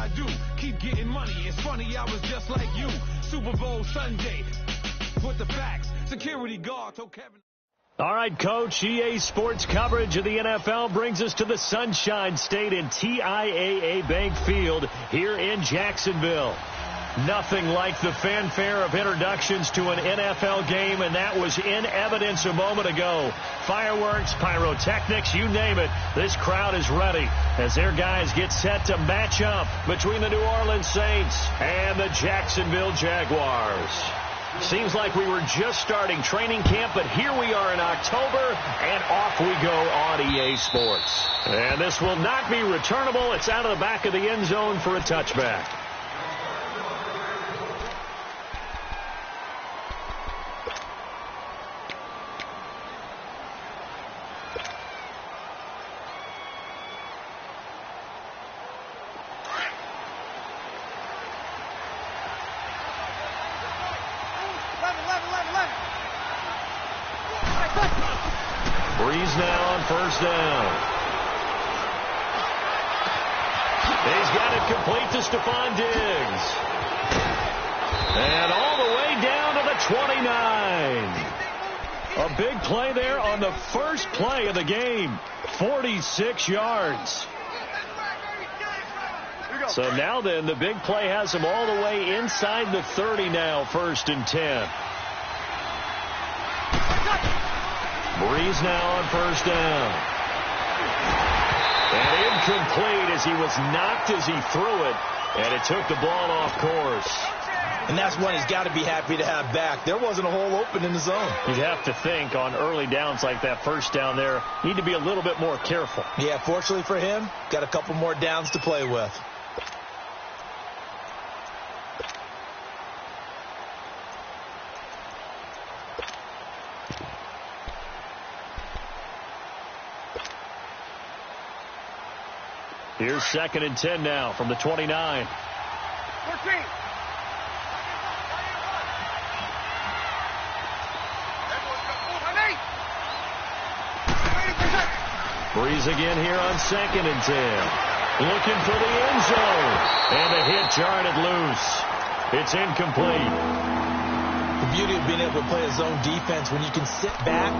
I do. Keep getting money. It's funny, I was just like you. Super Bowl Sunday. With the facts. Security guard told Kevin. All right, Coach, EA Sports coverage of the NFL brings us to the Sunshine State in TIAA Bank Field here in Jacksonville. Nothing like the fanfare of introductions to an NFL game, and that was in evidence a moment ago. Fireworks, pyrotechnics, you name it. This crowd is ready as their guys get set to match up between the New Orleans Saints and the Jacksonville Jaguars. Seems like we were just starting training camp, but here we are in October, and off we go on EA Sports. And this will not be returnable. It's out of the back of the end zone for a touchback. Breeze now on first down. He's got it complete to Stephon Diggs. And all the way down to the 29. A big play there on the first play of the game. 46 yards. So now then, the big play has him all the way inside the 30 now, 1st and 10. Breeze now on first down. And incomplete as he was knocked as he threw it, and it took the ball off course. And that's one he's got to be happy to have back. There wasn't a hole open in the zone. You'd have to think on early downs like that first down there, need to be a little bit more careful. Yeah, fortunately for him, got a couple more downs to play with. Here's 2nd and 10 now from the 29. 14. Breeze again here on 2nd and 10. Looking for the end zone. And the hit jarred it loose. It's incomplete. The beauty of being able to play a zone defense when you can sit back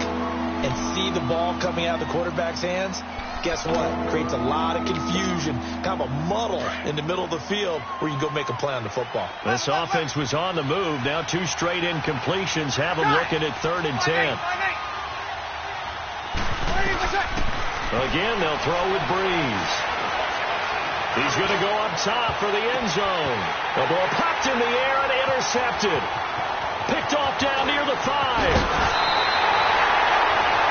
and see the ball coming out of the quarterback's hands. Guess what? Creates a lot of confusion, kind of a muddle in the middle of the field where you can go make a play on the football. This offense was on the move. Now 2 straight incompletions have them looking at 3rd and 10. Again, they'll throw with Breeze. He's going to go up top for the end zone. The ball popped in the air and intercepted. Picked off down near the 5.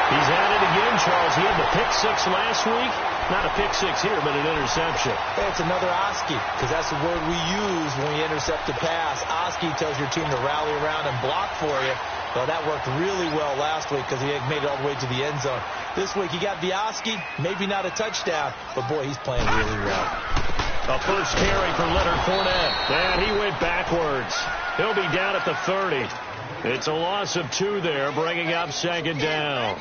He's at it again, Charles. He had the pick 6 last week. Not a pick 6 here, but an interception. Hey, it's another Oski, because that's the word we use when we intercept a pass. Oski tells your team to rally around and block for you. Well, that worked really well last week because he had made it all the way to the end zone. This week, he got the Oski, maybe not a touchdown, but boy, he's playing really well. A first carry for Leonard Fournette. And he went backwards. He'll be down at the 30. It's a loss of 2 there, bringing up 2nd down.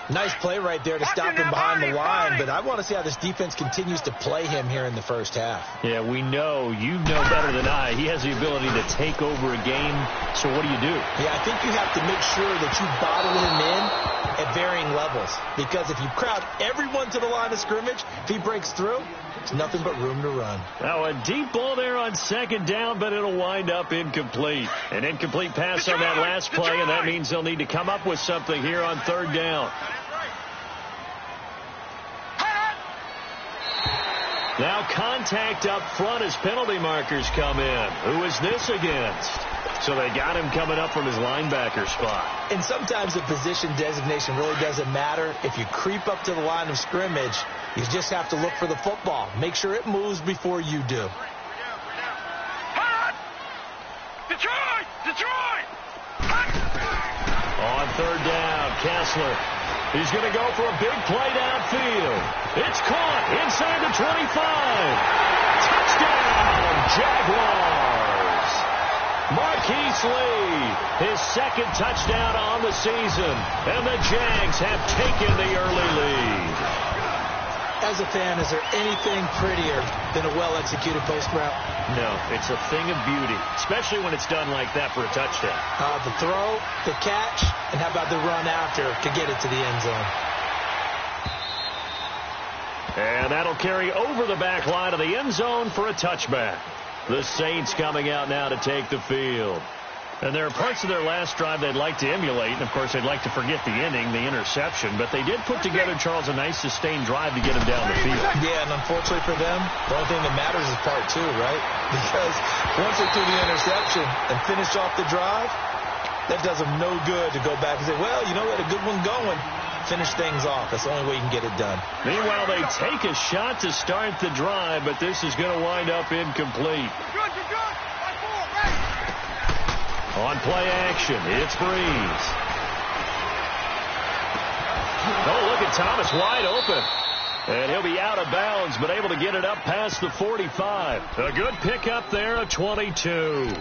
Nice play right there to stop him behind the line, but I want to see how this defense continues to play him here in the first half. Yeah, we know. You know better than I. He has the ability to take over a game, so what do you do? Yeah, I think you have to make sure that you bottle him in at varying levels, because if you crowd everyone to the line of scrimmage, if he breaks through, it's nothing but room to run. Now, a deep ball there on 2nd down, but it'll wind up incomplete. An incomplete pass on that last play, and that means they'll need to come up with something here on 3rd down. Now contact up front as penalty markers come in. Who is this against? So they got him coming up from his linebacker spot. And sometimes the position designation really doesn't matter. If you creep up to the line of scrimmage, you just have to look for the football. Make sure it moves before you do. Detroit! Detroit! On 3rd down, Kessler. He's going to go for a big play downfield. It's caught inside the 25. Touchdown, Jaguars. Marquise Lee, his 2nd touchdown on the season. And the Jags have taken the early lead. As a fan, is there anything prettier than a well-executed post route? No, it's a thing of beauty, especially when it's done like that for a touchdown. The throw, the catch, and how about the run after to get it to the end zone? And that'll carry over the back line of the end zone for a touchback. The Saints coming out now to take the field. And there are parts of their last drive they'd like to emulate. And, of course, they'd like to forget the inning, the interception. But they did put together, Charles, a nice sustained drive to get him down the field. Yeah, and unfortunately for them, the only thing that matters is part two, right? Because once they threw the interception and finished off the drive, that does them no good to go back and say, well, you know, we had a good one going. Finish things off. That's the only way you can get it done. Meanwhile, they take a shot to start the drive, but this is going to wind up incomplete. Good, good, good. Right. On play action, it's Breeze. Oh, look at Thomas wide open. And he'll be out of bounds, but able to get it up past the 45. A good pickup there, a 22.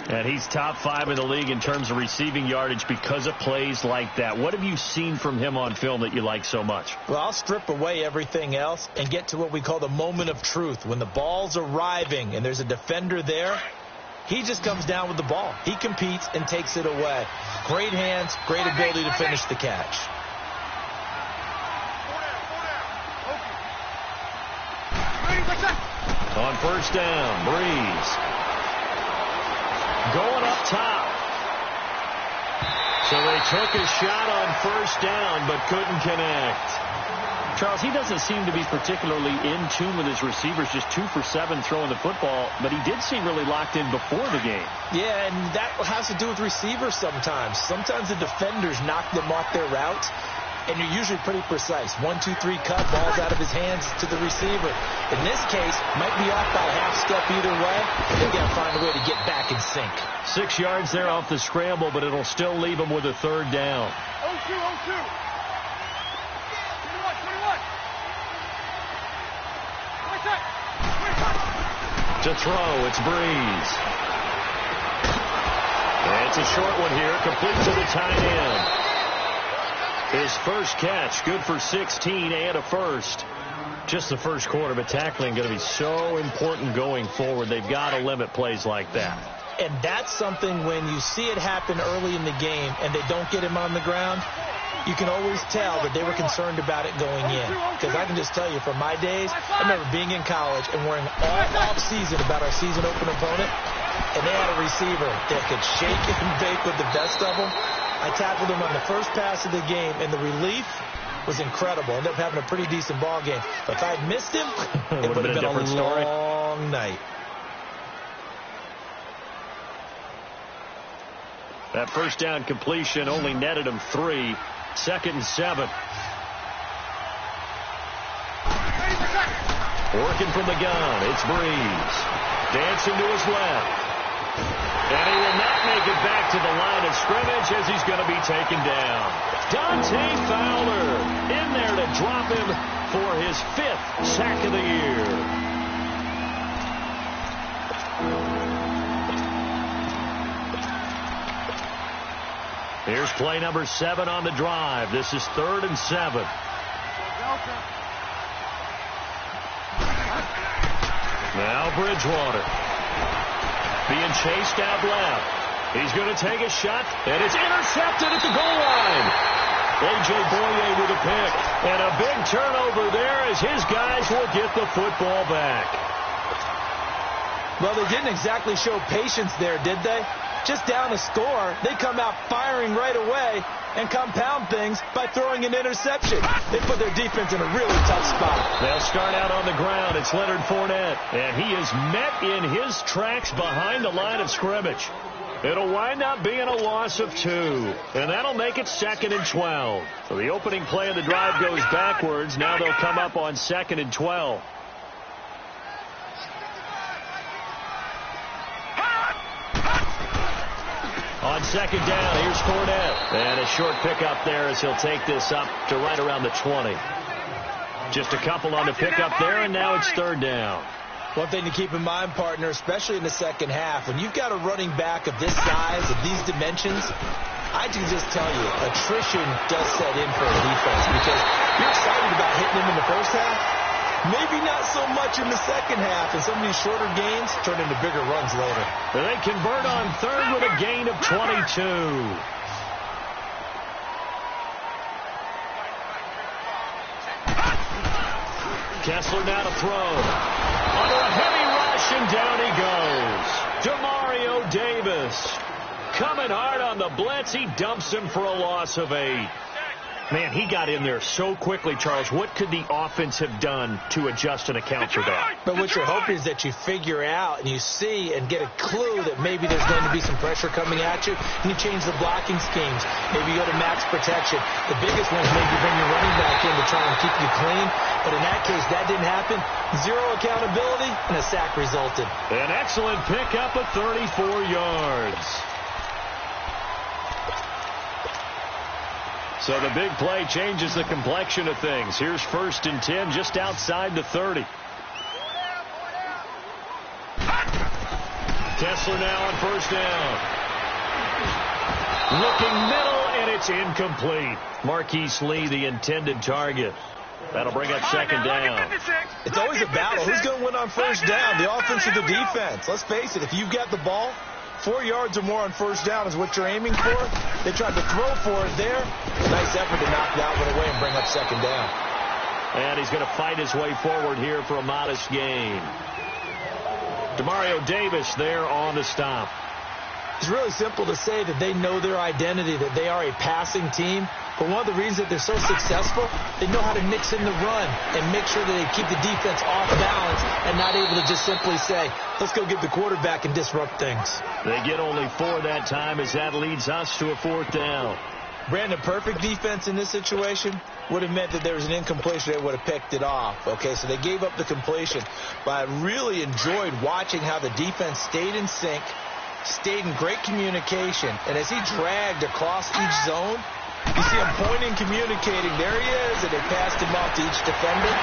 And he's top 5 in the league in terms of receiving yardage because of plays like that. What have you seen from him on film that you like so much? Well, I'll strip away everything else and get to what we call the moment of truth. When the ball's arriving and there's a defender there, he just comes down with the ball. He competes and takes it away. Great hands, great ability to finish the catch. On first down, Breeze. Going up top. So they took a shot on first down, but couldn't connect. Charles, he doesn't seem to be particularly in tune with his receivers, just 2 for 7 throwing the football, but he did seem really locked in before the game. Yeah, and that has to do with receivers sometimes. Sometimes the defenders knock them off their route, and you're usually pretty precise. 1, 2, 3 cut, ball's out of his hands to the receiver. In this case, might be off by a half step either way, and they got to find a way to get back in sync. 6 yards there off the scramble, but it'll still leave him with a third down. 0-2, 0-2. To throw, it's Breeze. And it's a short one here, complete to the tight end. His first catch, good for 16 and a first. Just the first quarter, but tackling going to be so important going forward. They've got to limit plays like that. And that's something when you see it happen early in the game and they don't get him on the ground, you can always tell that they were concerned about it going in. Because I can just tell you from my days, I remember being in college and worrying all off-season about our season open opponent, and they had a receiver that could shake and bake with the best of them. I tackled him on the first pass of the game, and the relief was incredible. Ended up having a pretty decent ball game. But if I'd missed him, it would have been a long night. That first down completion only netted him 3. 2nd and 7. Working from the gun, it's Breeze. Dancing to his left. And he will not make it back to the line of scrimmage as he's going to be taken down. Dante Fowler in there to drop him for his 5th sack of the year. Here's play number 7 on the drive. This is 3rd and 7. Now Bridgewater. Being chased out left. He's going to take a shot, and it's intercepted at the goal line. A.J. Boye with a pick. And a big turnover there as his guys will get the football back. Well, they didn't exactly show patience there, did they? Just down a score, they come out firing right away and compound things by throwing an interception. They put their defense in a really tough spot. They'll start out on the ground. It's Leonard Fournette, and he is met in his tracks behind the line of scrimmage. It'll wind up being a loss of 2, and that'll make it 2nd and 12. So the opening play of the drive goes backwards. Now they'll come up on 2nd and 12. On 2nd down, here's Fournette. And a short pickup there as he'll take this up to right around the 20. Just a couple on the pickup there, and now it's 3rd down. One thing to keep in mind, partner, especially in the second half, when you've got a running back of this size, of these dimensions, I can just tell you, attrition does set in for a defense because you're excited about hitting them in the first half. Maybe not so much in the second half, and some of these shorter gains turn into bigger runs later. They convert on third with a gain of 22. Kessler now to throw. Under a heavy rush, and down he goes. Demario Davis coming hard on the blitz. He dumps him for a loss of 8. Man, he got in there so quickly, Charles. What could the offense have done to adjust and account for that? But what you're hoping is that you figure out and you see and get a clue that maybe there's going to be some pressure coming at you, and you change the blocking schemes. Maybe you go to max protection. The biggest one is maybe bring your running back in to try and keep you clean. But in that case, that didn't happen. Zero accountability, and a sack resulted. An excellent pickup of 34 yards. So the big play changes the complexion of things. Here's 1st and 10 just outside the 30. Kessler now on 1st down. Looking middle, and it's incomplete. Marquise Lee, the intended target. That'll bring up 2nd down. It's always a battle. Who's going to win on 1st down? The offense or the defense? Let's face it, if you've got the ball, 4 yards or more on 1st down is what you're aiming for. They tried to throw for it there. Nice effort to knock that one away and bring up 2nd down. And he's going to fight his way forward here for a modest gain. Demario Davis there on the stop. It's really simple to say that they know their identity, that they are a passing team. But one of the reasons that they're so successful, they know how to mix in the run and make sure that they keep the defense off balance and not able to just simply say, let's go get the quarterback and disrupt things. They get only 4 that time as that leads us to a 4th down. Brandon, perfect defense in this situation would have meant that there was an incompletion. They would have picked it off. Okay, so they gave up the completion. But I really enjoyed watching how the defense stayed in sync, stayed in great communication. And as he dragged across each zone, you see him pointing, communicating. There he is, and they passed him off to each defender.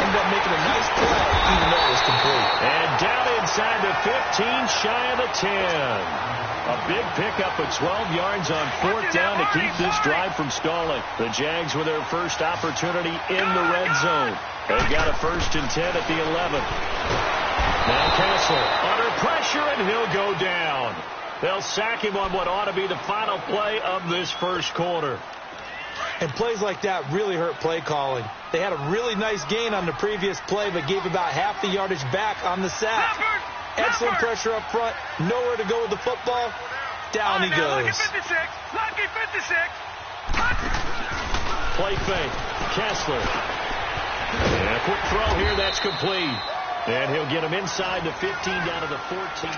Ended up making a nice play, even though it was complete. And down inside the 15, shy of the 10. A big pickup of 12 yards on 4th down to keep this drive from stalling. The Jags with their first opportunity in the red zone. They've got a 1st and 10 at the 11. Now Kessler under pressure, and he'll go down. They'll sack him on what ought to be the final play of this first quarter. And plays like that really hurt play calling. They had a really nice gain on the previous play, but gave about half the yardage back on the sack. Excellent pressure up front. Nowhere to go with the football. Down he goes. Lucky 56. Play fake. Kessler. And a quick throw here. That's complete. And he'll get him inside the 15 down to the 14.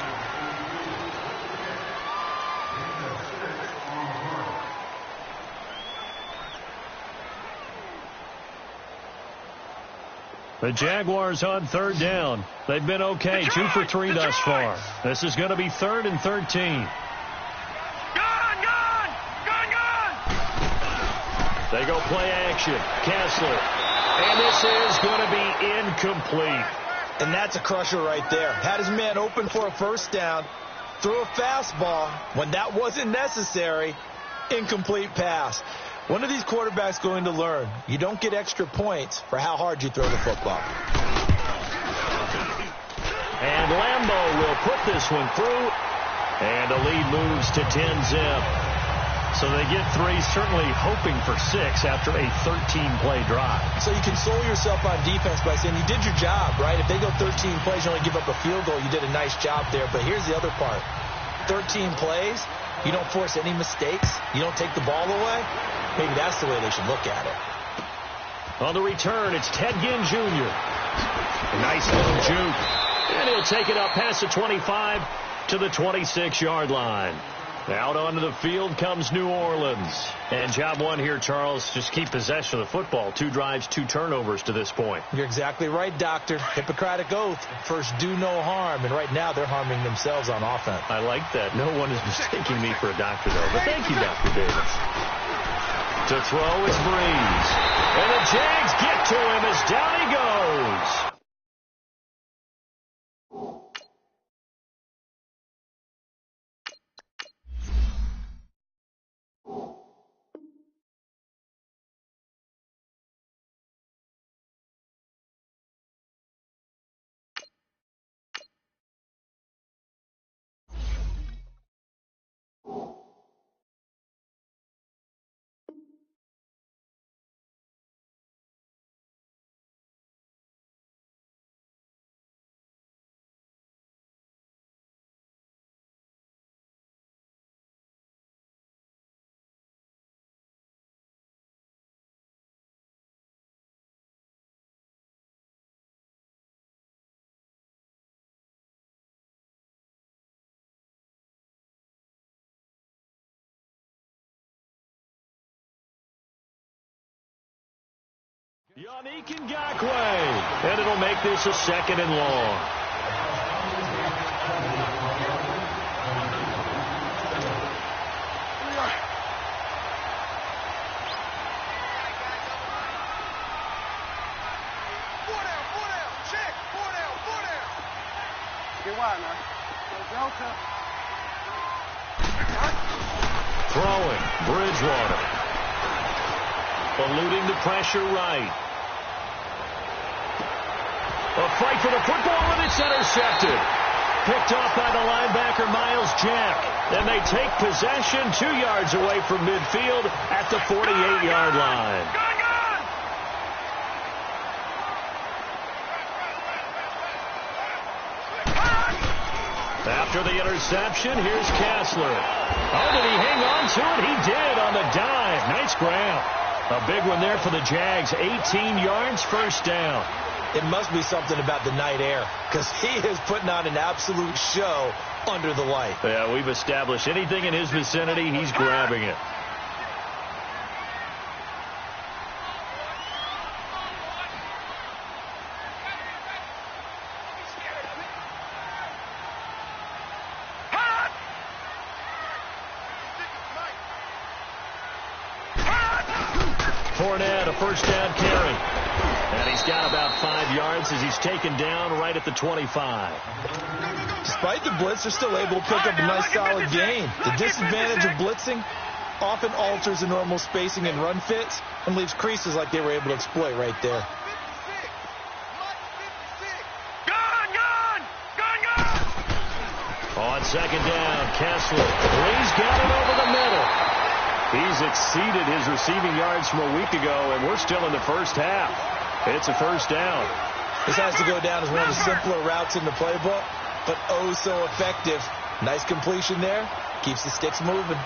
The Jaguars on 3rd down. They've been okay. 2 for 3 thus far. This is going to be 3rd and 13. They go play action. Kessler. And this is going to be incomplete. And that's a crusher right there. Had his man open for a 1st down. Threw a fastball when that wasn't necessary. Incomplete pass. One of these quarterbacks going to learn, you don't get extra points for how hard you throw the football. And Lambeau will put this one through. And the lead moves to 10-zip. So they get 3, certainly hoping for 6 after a 13-play drive. So you console yourself on defense by saying you did your job, right? If they go 13 plays, you only give up a field goal, you did a nice job there. But here's the other part. 13 plays, you don't force any mistakes, you don't take the ball away. Maybe that's the way they should look at it. On the return, it's Ted Ginn Jr. A nice little juke. And he'll take it up past the 25 to the 26-yard line. Out onto the field comes New Orleans. And job one here, Charles, just keep possession of the football. 2 drives, 2 turnovers to this point. You're exactly right, Doctor. Hippocratic oath. First, do no harm. And right now, they're harming themselves on offense. I like that. No one is mistaking me for a doctor, though. But thank you, Dr. Davis. To throw is Breeze. And the Jags get to him as down he goes. Yannick Ngakoue, and it'll make this a 2nd and long. Get wide now. Throwing, Bridgewater. Eluding the pressure right. A fight for the football, and it's intercepted. Picked off by the linebacker, Miles Jack. And they take possession 2 yards away from midfield at the 48-yard line. After the interception, here's Kessler. Oh, did he hang on to it? He did on the dive. Nice grab. A big one there for the Jags. 18 yards, 1st down. It must be something about the night air, because he is putting on an absolute show under the light. Yeah, we've established anything in his vicinity, he's grabbing it. Fournette, a 1st down carry. And he's got about 5 yards as he's taken down right at the 25. Despite the blitz, they're still able to pick up a nice solid gain. The disadvantage of blitzing often alters the normal spacing and run fits and leaves creases like they were able to exploit right there. On 2nd down, Kessler. He's got it over the middle. He's exceeded his receiving yards from a week ago, and we're still in the 1st half. It's a 1st down. This has to go down as one of the simpler routes in the playbook, but oh so effective. Nice completion there. Keeps the sticks moving.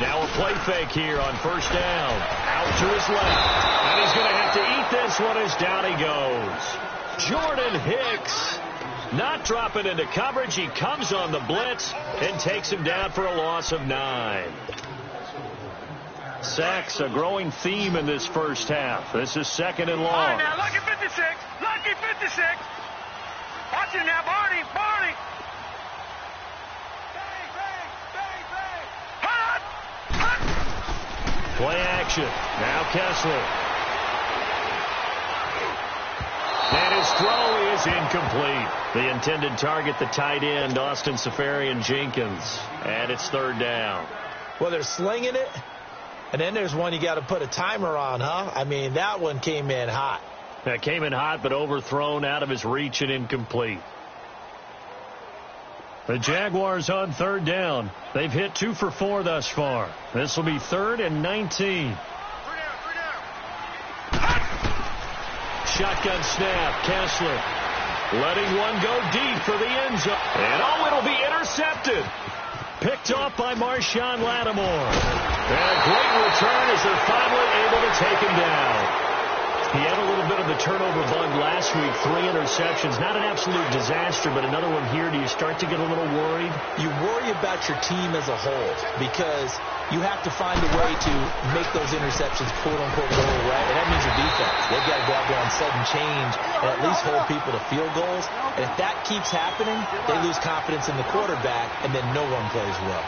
Now a play fake here on 1st down. Out to his left. And he's going to have to eat this one as down he goes. Jordan Hicks not dropping into coverage. He comes on the blitz and takes him down for a loss of 9. Sacks, a growing theme in this 1st half. This is 2nd and long. All right, now, lucky 56. Lucky 56. Watch it now, Barney. Barney. Bang, bang, bang, bang. Hot! Hot! Play action. Now Kessler. And his throw is incomplete. The intended target, the tight end, Austin Seferian-Jenkins. And it's 3rd down. Well, they're slinging it. And then there's one you got to put a timer on, huh? I mean, that one came in hot. That came in hot, but overthrown, out of his reach, and incomplete. The Jaguars on 3rd down. They've hit 2 for 4 thus far. This will be 3rd and 19. Shotgun snap, Kessler letting one go deep for the end zone. And oh, it'll be intercepted. Picked off by Marshawn Lattimore. And a great return as they're finally able to take him down. He had a little bit of the turnover bug last week, 3 interceptions. Not an absolute disaster, but another one here. Do you start to get a little worried? You worry about your team as a whole because you have to find a way to make those interceptions, quote-unquote, go right. And that means your defense. They've got to go out there on sudden change and at least hold people to field goals. And if that keeps happening, they lose confidence in the quarterback, and then no one plays well.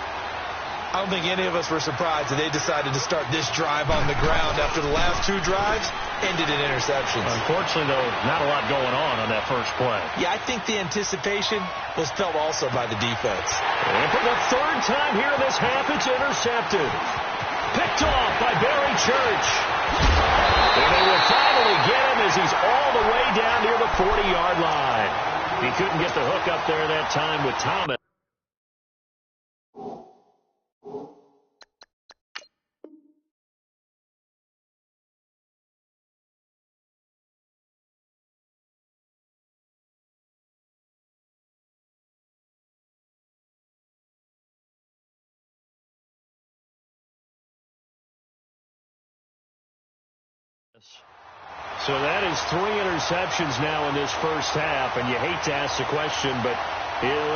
I don't think any of us were surprised that they decided to start this drive on the ground after the last 2 drives ended in interceptions. Unfortunately, though, not a lot going on that first play. Yeah, I think the anticipation was felt also by the defense. And for the 3rd time here in this half, it's intercepted. Picked off by Barry Church. And they will finally get him as he's all the way down near the 40-yard line. He couldn't get the hook up there that time with Thomas. So that is 3 interceptions now in this first half, and you hate to ask the question, but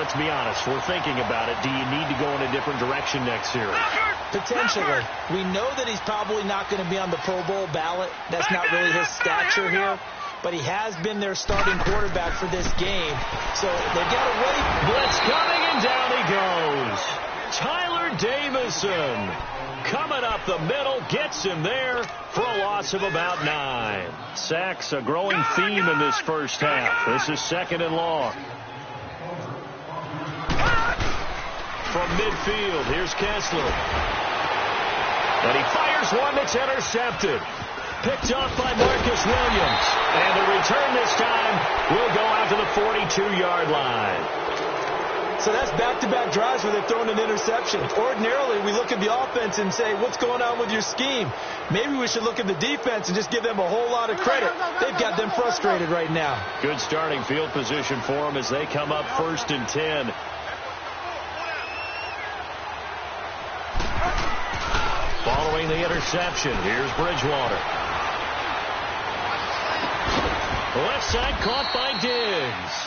let's be honest, we're thinking about it. Do you need to go in a different direction next series? Potentially. We know that he's probably not going to be on the Pro Bowl ballot. That's not really his stature here. But he has been their starting quarterback for this game. So they've got to wait. Blitz coming, and down he goes. Tyler Davison coming up the middle, gets him there for a loss of about 9. Sacks, a growing theme in this first half. This is 2nd and long. From midfield, here's Kessler. And he fires one that's intercepted. Picked off by Marcus Williams. And the return this time will go out to the 42-yard line. So that's back-to-back drives where they're throwing an interception. Ordinarily, we look at the offense and say, what's going on with your scheme? Maybe we should look at the defense and just give them a whole lot of credit. They've got them frustrated right now. Good starting field position for them as they come up 1st and 10. Following the interception, here's Bridgewater. Left side caught by Diggs.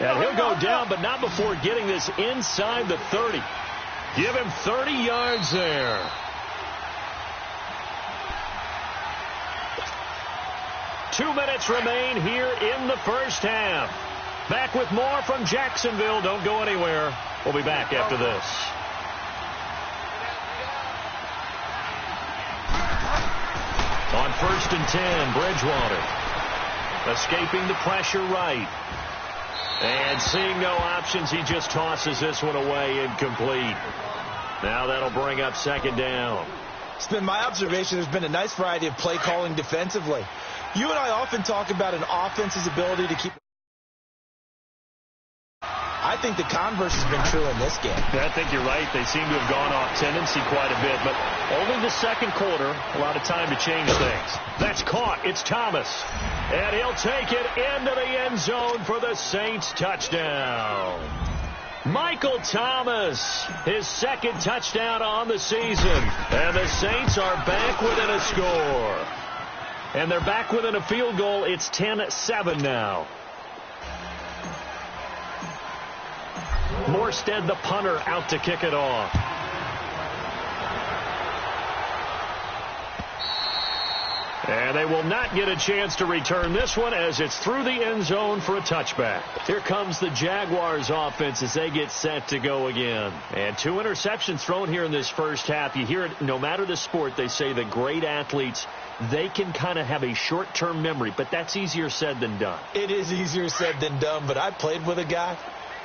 And he'll go down, but not before getting this inside the 30. Give him 30 yards there. Two minutes remain here in the first half. Back with more from Jacksonville. Don't go anywhere. We'll be back after this. On 1st and 10, Bridgewater. Escaping the pressure right. And seeing no options, he just tosses this one away incomplete. Now that'll bring up 2nd down. It's been my observation there's been a nice variety of play calling defensively. You and I often talk about an offense's ability to keep... I think the converse has been true in this game. Yeah, I think you're right. They seem to have gone off tendency quite a bit, but only the 2nd quarter, a lot of time to change things. That's caught. It's Thomas. And he'll take it into the end zone for the Saints touchdown. Michael Thomas, his 2nd touchdown on the season. And the Saints are back within a score. And they're back within a field goal. It's 10-7 now. Morstead, the punter, out to kick it off. And they will not get a chance to return this one as it's through the end zone for a touchback. Here comes the Jaguars offense as they get set to go again. And 2 interceptions thrown here in this first half. You hear it, no matter the sport, they say the great athletes, they can kind of have a short-term memory, but that's easier said than done. It is easier said than done, but I played with a guy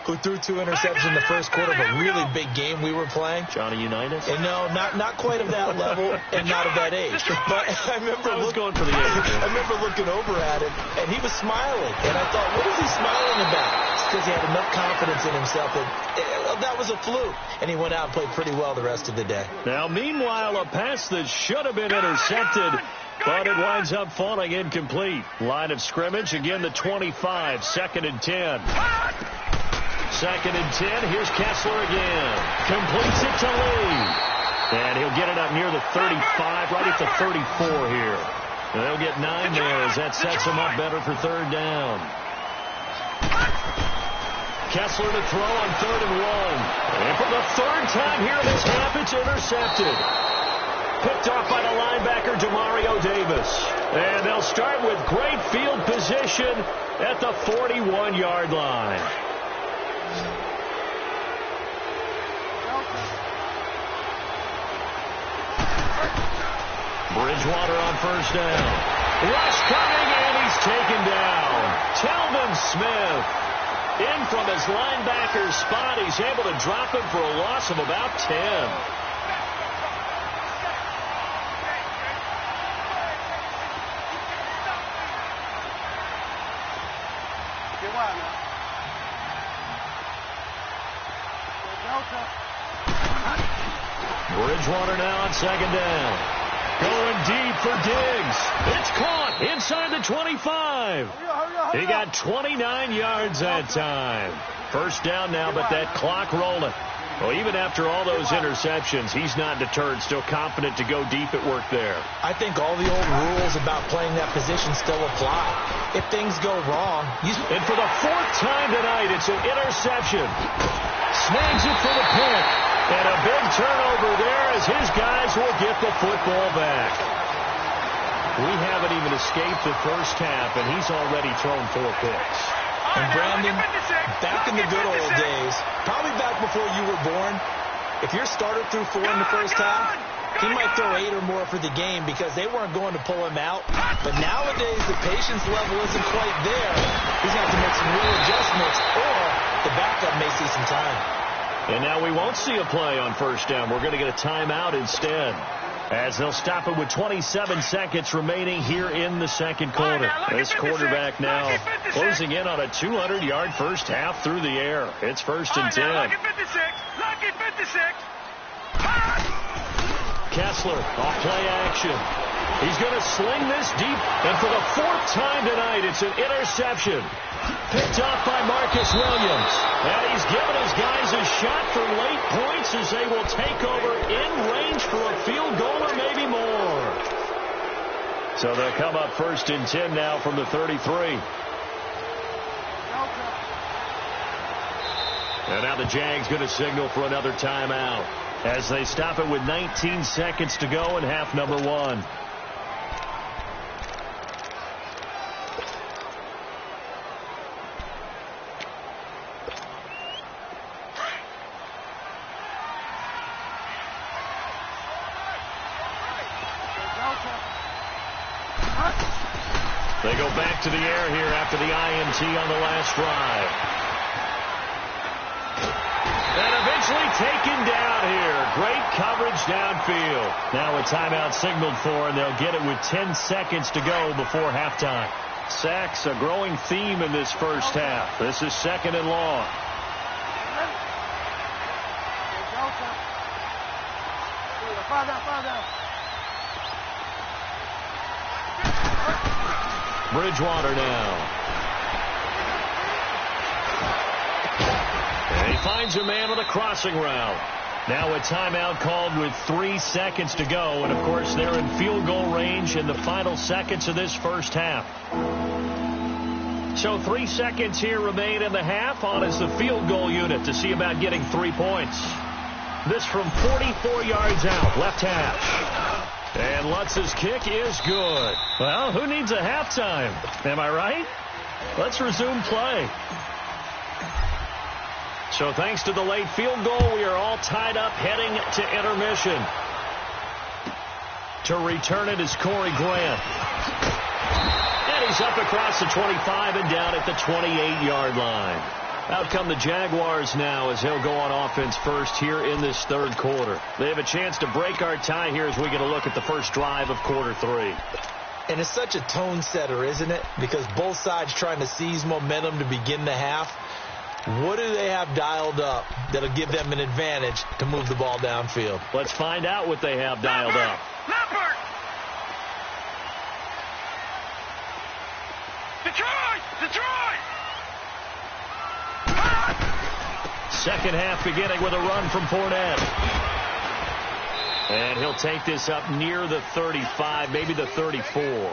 who threw 2 interceptions in the first quarter of a really big game we were playing. Johnny Unitas? And no, not quite of that level and not of that age. But I remember going for the age. I remember looking over at him, and he was smiling. And I thought, what is he smiling about? It's because he had enough confidence in himself that was a fluke. And he went out and played pretty well the rest of the day. Now, meanwhile, a pass that should have been intercepted, but it winds up falling incomplete. Line of scrimmage, again the 25, 2nd and 10. 2nd and 10. Here's Kessler again. Completes it to Lee. And he'll get it up near the 35, right at the 34 here. And they'll get 9 there as that sets them up better for 3rd down. Kessler to throw on 3rd and 1. And for the 3rd time here in this half, it's intercepted. Picked off by the linebacker, Demario Davis. And they'll start with great field position at the 41-yard line. Bridgewater on 1st down. Rush coming, and he's taken down. Telvin Smith in from his linebacker spot. He's able to drop him for a loss of about 10. Bridgewater now on 2nd down. Going deep for Diggs. It's caught inside the 25. He got 29 yards that time. 1st down now, but that clock rolling. Well, even after all those interceptions, he's not deterred, still confident to go deep at work there. I think all the old rules about playing that position still apply. If things go wrong, and for the 4th time tonight, it's an interception. Snags it for the pick. And a big turnover there as his guys will get the football back. We haven't even escaped the first half, and he's already thrown 4 picks. And Brandon, back in the good old days, probably back before you were born, if your starter threw 4 in the first half, he might throw 8 or more for the game because they weren't going to pull him out. But nowadays, the patience level isn't quite there. He's going to have to make some real adjustments, or the backup may see some time. And now we won't see a play on first down. We're going to get a timeout instead, as they'll stop it with 27 seconds remaining here in the second quarter. This quarterback now closing in on a 200-yard first half through the air. It's 1st and 10. Lucky 56. Lucky 56. Kessler off play action. He's going to sling this deep, and for the 4th time tonight, it's an interception. Picked off by Marcus Williams. And he's given his guys a shot for late points as they will take over in range for a field goal or maybe more. So they'll come up 1st and 10 now from the 33. And now the Jags going to signal for another timeout as they stop it with 19 seconds to go in half number 1. They go back to the air here after the INT on the last drive. And eventually taken down here. Great coverage downfield. Now a timeout signaled for, and they'll get it with 10 seconds to go before halftime. Sacks, a growing theme in this first half. This is 2nd and long. Bridgewater now. And he finds a man on a crossing route. Now a timeout called with 3 seconds to go. And, of course, they're in field goal range in the final seconds of this first half. So 3 seconds here remain in the half. On is the field goal unit to see about getting 3 points. This from 44 yards out, left hash. And Lutz's kick is good. Well, who needs a halftime? Am I right? Let's resume play. So thanks to the late field goal, we are all tied up heading to intermission. To return it is Corey Grant. And he's up across the 25 and down at the 28-yard line. Out come the Jaguars now as they'll go on offense first here in this 3rd quarter. They have a chance to break our tie here as we get a look at the first drive of quarter 3. And it's such a tone setter, isn't it? Because both sides trying to seize momentum to begin the half. What do they have dialed up that'll give them an advantage to move the ball downfield? Let's find out what they have dialed up. Leopard! Detroit! Detroit! Second half beginning with a run from Fournette. And he'll take this up near the 35, maybe the 34.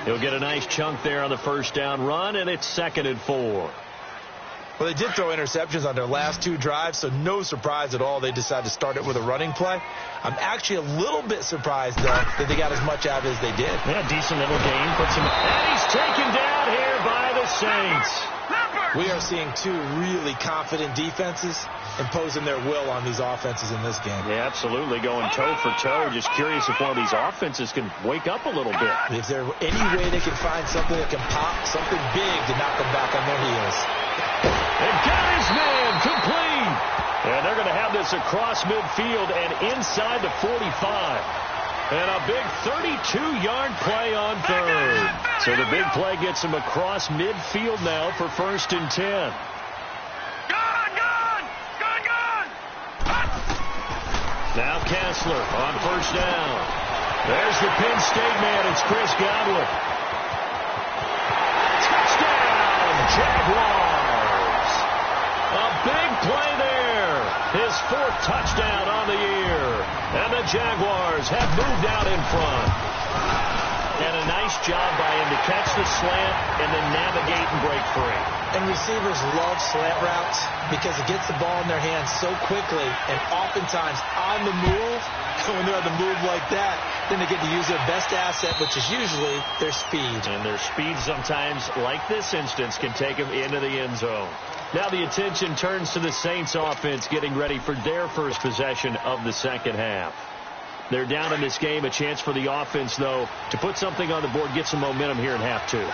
He'll get a nice chunk there on the first down run, and it's 2nd and 4. Well, they did throw interceptions on their last 2 drives, so no surprise at all they decided to start it with a running play. I'm actually a little bit surprised, though, that they got as much out as they did. Yeah, decent little game. And he's taken down here by the Saints. We are seeing 2 really confident defenses imposing their will on these offenses in this game. Yeah, absolutely, going toe for toe. Just curious if one of these offenses can wake up a little bit. If there's any way they can find something that can pop, something big to knock them back on their heels. And got his man complete. And they're going to have this across midfield and inside the 45. And a big 32-yard play on 3rd. So the big play gets him across midfield now for 1st and 10. Gone! Now Kessler on 1st down. There's the Penn State man. It's Chris Godwin. Touchdown, Jaguars. A big play there. His 4th touchdown on the year. And the Jaguars have moved out in front. And a nice job by him to catch the slant and then navigate and break free. And receivers love slant routes because it gets the ball in their hands so quickly and oftentimes on the move. When they're on the move like that, then they get to use their best asset, which is usually their speed. And their speed sometimes, like this instance, can take them into the end zone. Now the attention turns to the Saints offense getting ready for their first possession of the second half. They're down in this game. A chance for the offense, though, to put something on the board, get some momentum here in half two.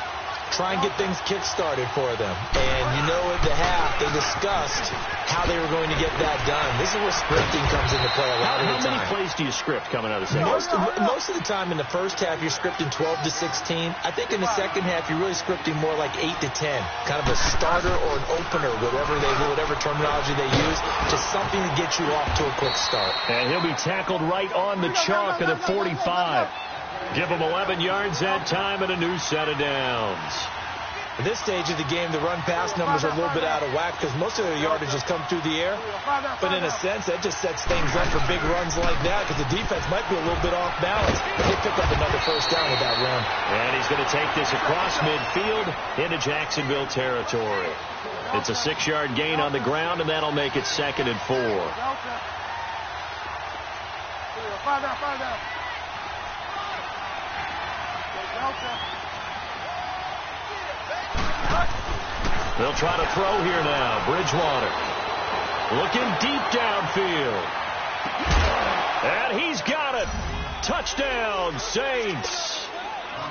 Try and get things kick-started for them. And you know at the half, they discussed how they were going to get that done. This is where scripting comes into play a lot of the time. How many plays do you script coming out of the second half? Most of the time in the first half, you're scripting 12 to 16. I think in the second half, you're really scripting more like 8 to 10. Kind of a starter or an opener, whatever terminology they use, just something to get you off to a quick start. And he'll be tackled right on the chalk of the 45. Give him 11 yards that time and a new set of downs. At this stage of the game, the run-pass numbers are a little bit out of whack because most of their yardage has come through the air. But in a sense, that just sets things up for big runs like that because the defense might be a little bit off balance. But they pick up another first down with that run. And he's going to take this across midfield into Jacksonville territory. It's a 6-yard gain on the ground, and that'll make it 2nd and 4. They'll try to throw here now. Bridgewater looking deep downfield. And he's got it. Touchdown, Saints.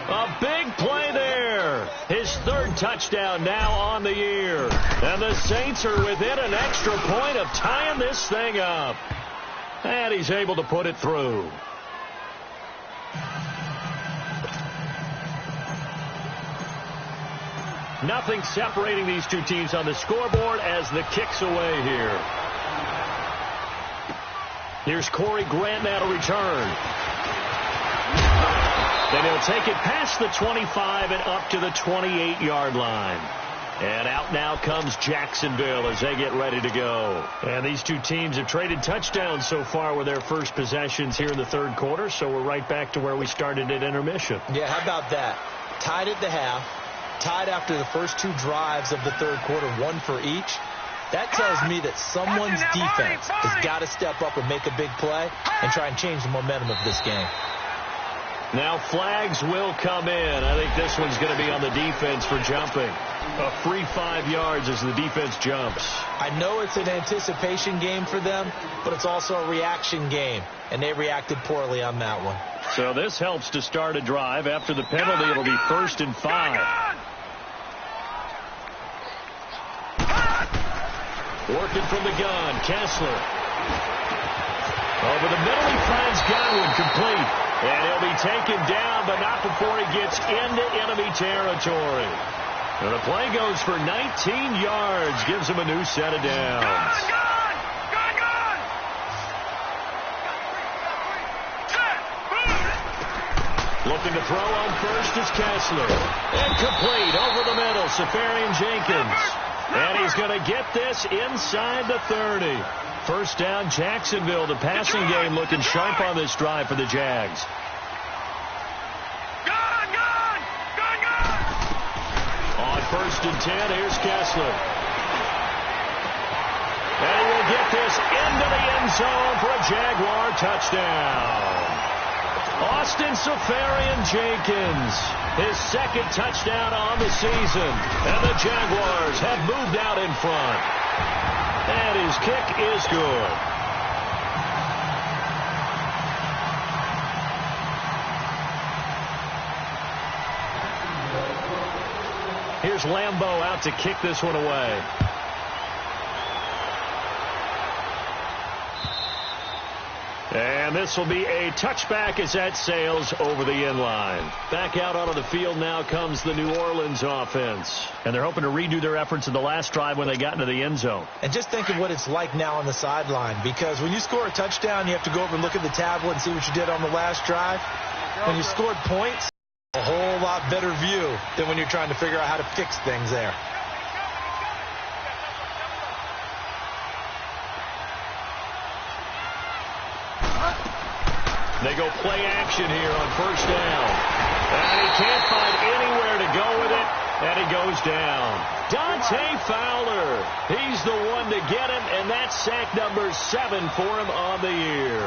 A big play there. His 3rd touchdown now on the year. And the Saints are within an extra point of tying this thing up. And he's able to put it through. Nothing separating these two teams on the scoreboard as the kick's away here. Here's Corey Grant now to return. Then he'll take it past the 25 and up to the 28-yard line. And out now comes Jacksonville as they get ready to go. And these two teams have traded touchdowns so far with their first possessions here in the 3rd quarter, so we're right back to where we started at intermission. Yeah, how about that? Tied at the half. Tied after the first 2 drives of the 3rd quarter, 1 for each. That tells me that someone's defense has got to step up and make a big play and try and change the momentum of this game. Now flags will come in. I think this one's going to be on the defense for jumping. A free 5 yards as the defense jumps. I know it's an anticipation game for them, but it's also a reaction game, and they reacted poorly on that one. So this helps to start a drive. After the penalty, it'll be 1st and 5. Working from the gun, Kessler. Over the middle, he finds Godwin complete. And he'll be taken down, but not before he gets into enemy territory. And the play goes for 19 yards, gives him a new set of downs. Looking to throw on first is Kessler. Incomplete over the middle, Safarian Jenkins. And he's going to get this inside the 30. First down, Jacksonville. The passing game looking sharp on this drive for the Jags. On 1st and 10, here's Kessler. And he will get this into the end zone for a Jaguar touchdown. Austin Safarian Jenkins, his 2nd touchdown on the season. And the Jaguars have moved out in front. And his kick is good. Here's Lambeau out to kick this one away. And this will be a touchback as that sails over the end line. Back out onto the field now comes the New Orleans offense. And they're hoping to redo their efforts in the last drive when they got into the end zone. And just think of what it's like now on the sideline. Because when you score a touchdown, you have to go over and look at the tablet and see what you did on the last drive. When you scored points, a whole lot better view than when you're trying to figure out how to fix things there. They go play action here on 1st down. And And he goes down. Dante Fowler. He's the one to get him, and that's sack number 7 for him on the year.